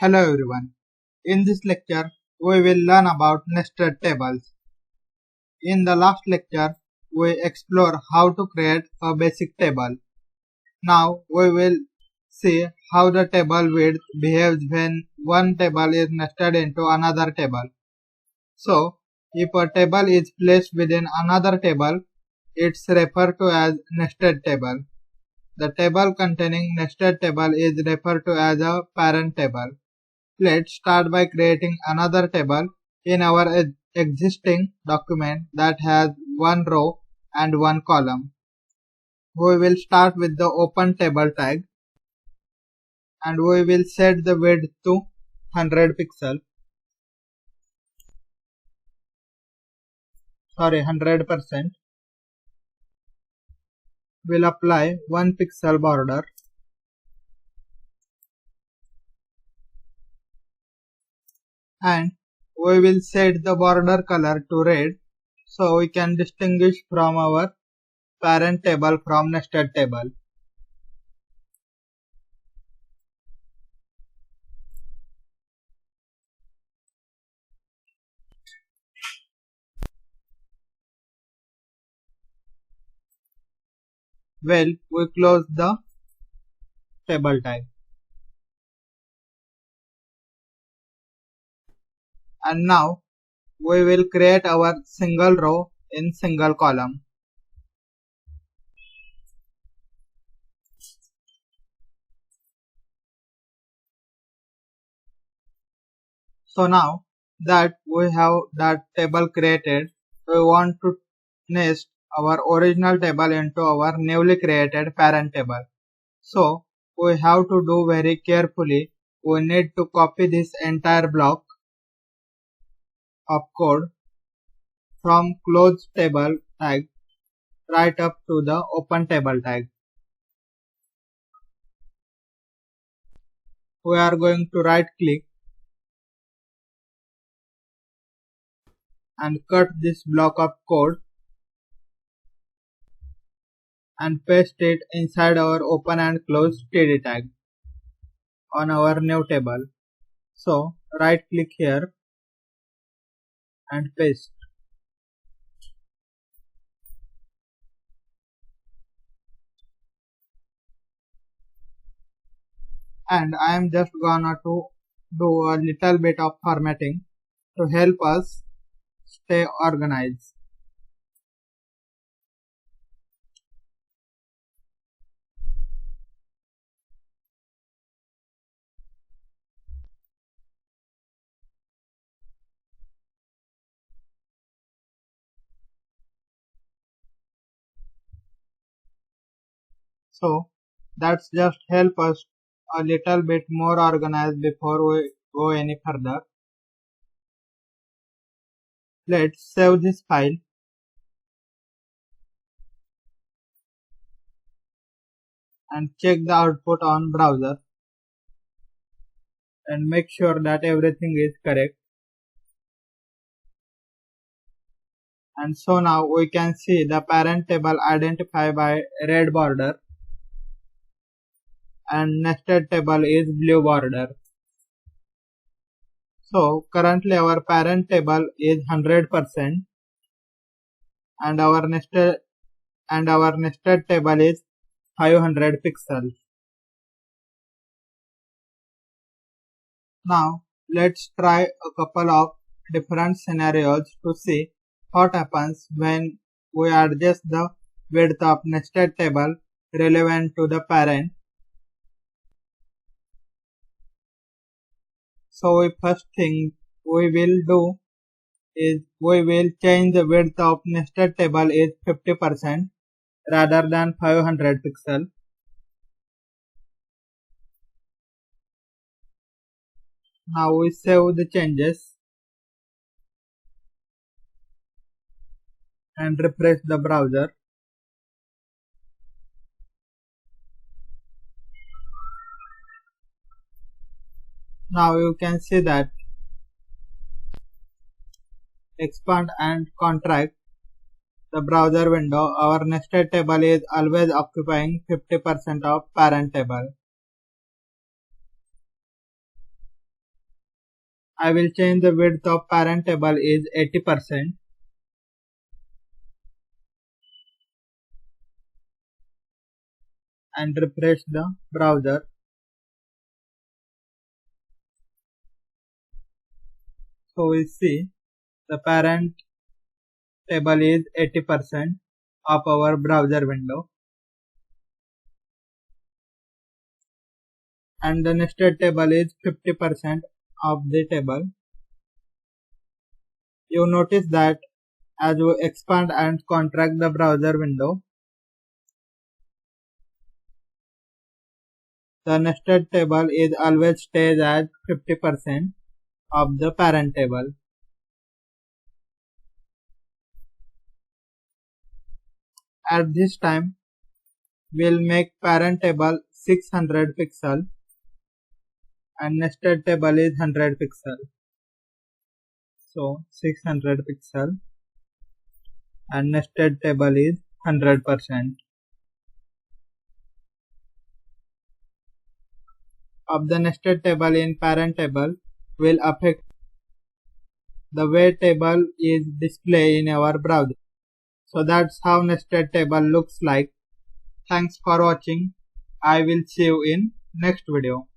Hello everyone. In this lecture, we will learn about nested tables. In the last lecture, we explored how to create a basic table. Now we will see how the table width behaves when one table is nested into another table. So, if a table is placed within another table, it's referred to as nested table. The table containing nested table is referred to as a parent table. Let's start by creating another table in our existing document that has one row and one column. We will start with the open table tag and we will set the width to 100 pixel. 100%. We'll apply 1 pixel border. And we will set the border color to red so we can distinguish from our parent table from nested table. Well, we close the table tag. And now we will create our single row in single column. So now that we have that table created, we want to nest our original table into our newly created parent table. So we have to do very carefully. We need to copy this entire block of code from close table tag right up to the open table tag. We are going to right click and cut this block of code and paste it inside our open and close td tag on our new table. So right click here and paste. And I am just gonna to do a little bit of formatting to help us stay organized. So that's just help us a little bit more organized before we go any further. Let's save this file and check the output on browser and make sure that everything is correct. And so now we can see the parent table identified by red border and nested table is blue border. So currently our parent table is 100% and our nested table is 500 pixels. Now let's try a couple of different scenarios to see what happens when we adjust the width of nested table relevant to the parent. So first thing we will do is we will change the width of nested table is 50% rather than 500 pixel. Now we save the changes and refresh the browser. Now you can see that expand and contract the browser window, our nested table is always occupying 50% of parent table. I will change the width of parent table is 80% and refresh the browser. So we see the parent table is 80% of our browser window and the nested table is 50% of the table. You notice that as we expand and contract the browser window, the nested table is always stays at 50% of the parent table. At this time, we'll make parent table 600 pixel and nested table is 100 pixel. So 600 pixel and nested table is 100%. Of the nested table in parent table will affect the way table is displayed in our browser. So that's how nested table looks like. Thanks for watching. I will see you in next video.